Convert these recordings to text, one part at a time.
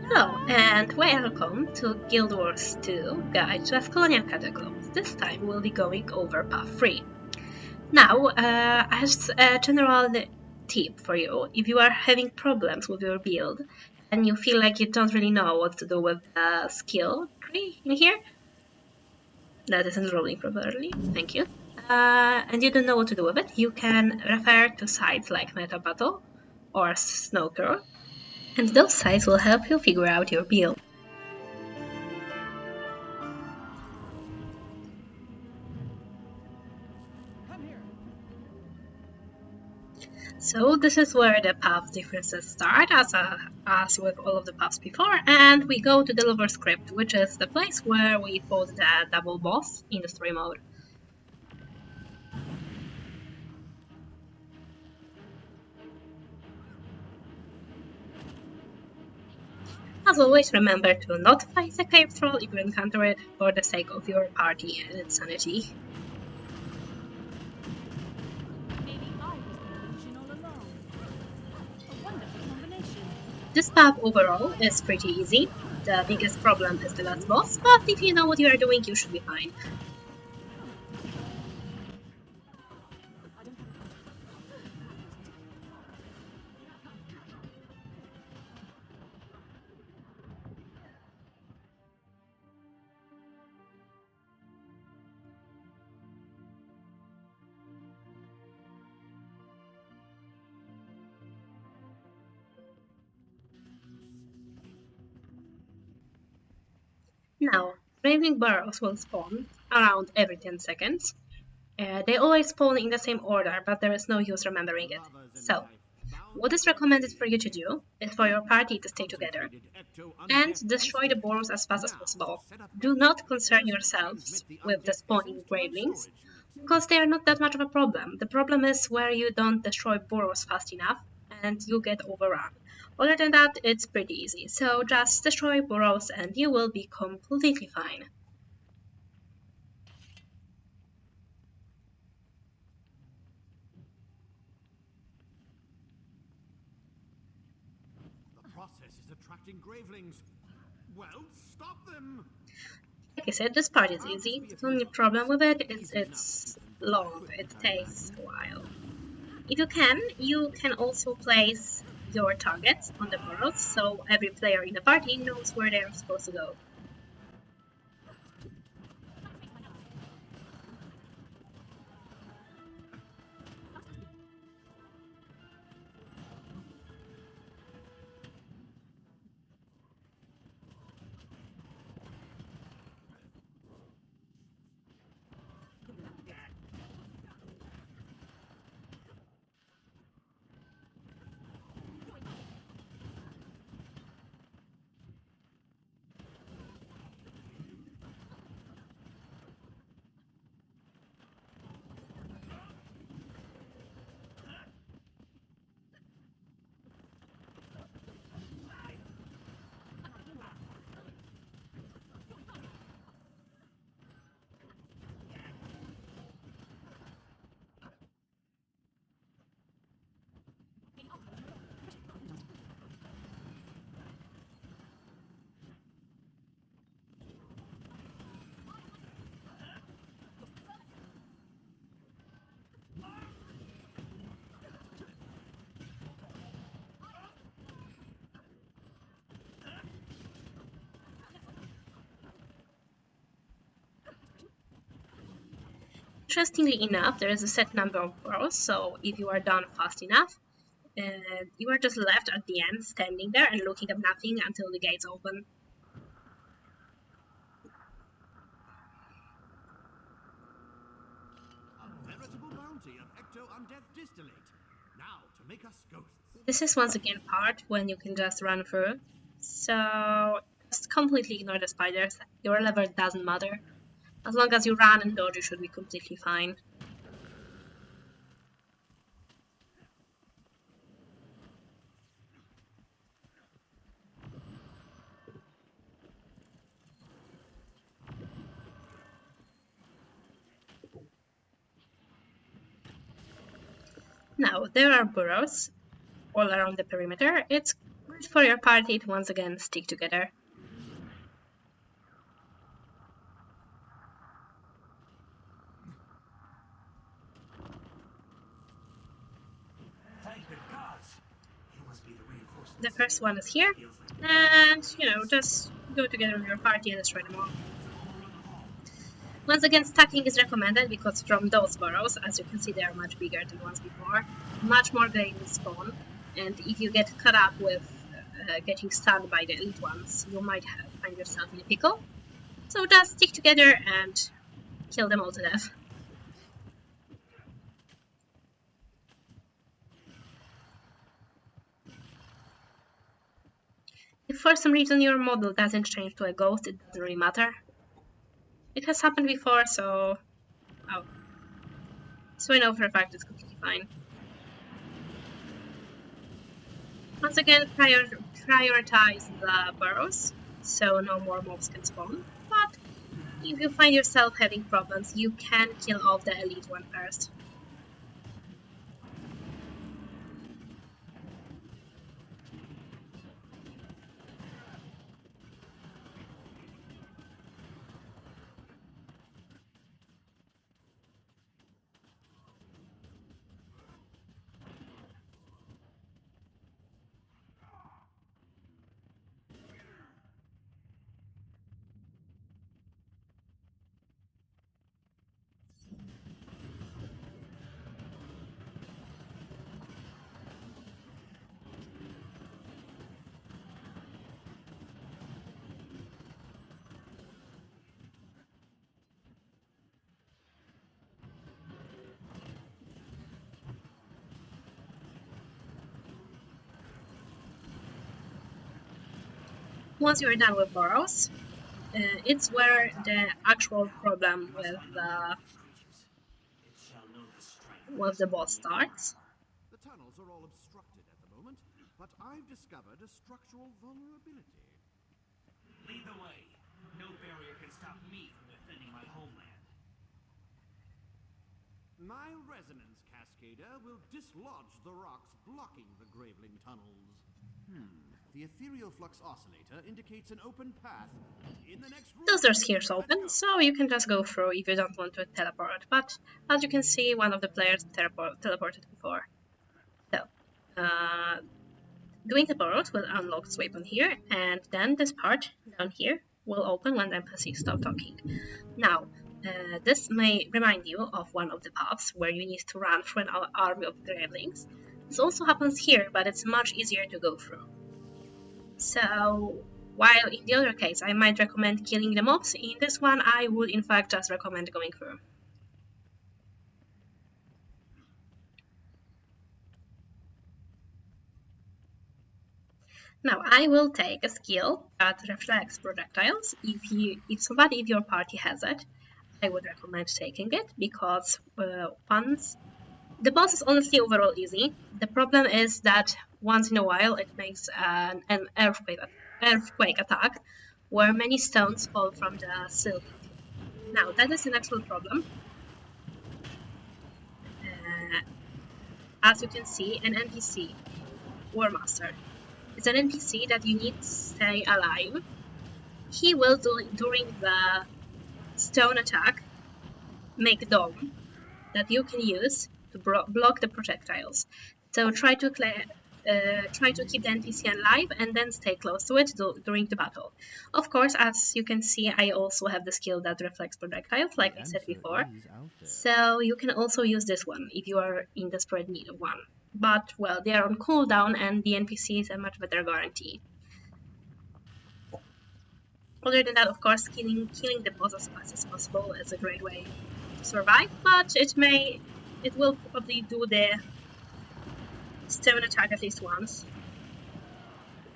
Hello, and welcome to Guild Wars 2 Guide to Ascalonian Catacombs. This time we'll be going over Path 3. Now, as a general tip for you, if you are having problems with your build and you feel like you don't really know what to do with the skill tree in here, that isn't rolling properly, thank you, and you don't know what to do with it, you can refer to sites like Meta Battle or Snowcurl, and those sites will help you figure out your build. So this is where the path differences start, as with all of the paths before, and we go to the Lover Crypt, which is the place where we fought the double boss in the story mode. As always, remember to not fight the cave troll if you encounter it, for the sake of your party and its sanity. This path overall is pretty easy. The biggest problem is the last boss, but if you know what you are doing, you should be fine. Now, Ravening burrows will spawn around every 10 seconds. They always spawn in the same order, but there is no use remembering it. So, what is recommended for you to do is for your party to stay together and destroy the burrows as fast as possible. Do not concern yourselves with the spawning gravelings, because they are not that much of a problem. The problem is where you don't destroy burrows fast enough and you get overrun. Other than that, it's pretty easy. So just destroy burrows and you will be completely fine. The process is attracting gravelings. Well, stop them! Like I said, this part is easy. The only problem with it is it's long. It takes a while. If you can also place your targets on the burrows, so every player in the party knows where they are supposed to go. Interestingly enough, there is a set number of burrows, so if you are done fast enough, you are just left at the end, standing there and looking at nothing until the gates open. A veritable bounty of ecto-undeath distillate. Now, to make us ghosts. This is once again part when you can just run through, so just completely ignore the spiders. Your level doesn't matter. As long as you run and dodge, you should be completely fine. Now, there are burrows all around the perimeter. It's But for your party to once again stick together. Thank the gods. You must be the reinforcements. The first one is here, and you know, just go together with your party and destroy them all. Once again, stacking is recommended because from those burrows, as you can see, they are much bigger than the ones before, much more grain will spawn, and if you get caught up with getting stunned by the elite ones, you might find yourself in a pickle. So just stick together and kill them all to death. If for some reason your model doesn't change to a ghost, it doesn't really matter. It has happened before, so... oh. So I know for a fact it's completely fine. Once again, prioritize the burrows, so no more mobs can spawn. But if you find yourself having problems, you can kill off the elite one first. Once you're done with burrows, it's where the actual problem with the boss starts. The tunnels are all obstructed at the moment, but I've discovered a structural vulnerability. Lead the way. No barrier can stop me from defending my homeland. My resonance cascader will dislodge the rocks blocking the Graveling tunnels. The ethereal flux oscillator indicates an open path in the next room. Those doors here are open, so you can just go through if you don't want to teleport. But as you can see, one of the players teleported before. So, doing the burrows will unlock this weapon here, and then this part down here will open when the NPC stop talking. Now, this may remind you of one of the paths where you need to run through an army of gravelings. This also happens here, but it's much easier to go through. So, while in the other case I might recommend killing the mobs, in this one I would in fact just recommend going through. Now I will take a skill that reflects projectiles. If somebody in your party has it, I would recommend taking it because once the boss is honestly overall easy. The problem is that once in a while it makes an earthquake attack where many stones fall from the ceiling. Now that is an actual problem. As you can see, an NPC, War Master, is an NPC that you need to stay alive. He will, during the stone attack, make a dome that you can use to block the projectiles. So try to keep the NPC alive and then stay close to it during the battle. Of course, as you can see, I also have the skill that reflects projectiles, like I said before. So you can also use this one if you are in desperate need of one. But, well, they are on cooldown and the NPC is a much better guarantee. Other than that, of course, killing the boss as fast as possible is a great way to survive, but it will probably do the stone attack at least once.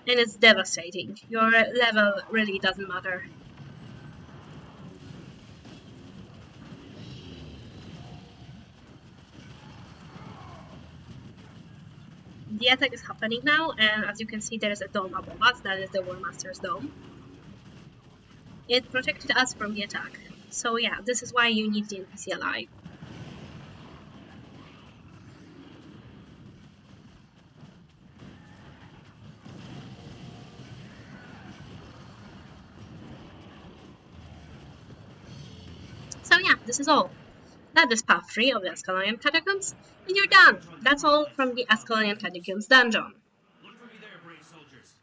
And it's devastating. Your level really doesn't matter. The attack is happening now, and as you can see, there is a dome above us. That is the War Master's dome. It protected us from the attack. So yeah, this is why you need the NPC alive. this is all. That is path 3 of the Ascalonian Catacombs, and you're done! That's all from the Ascalonian Catacombs dungeon. Look for me there, brave soldiers.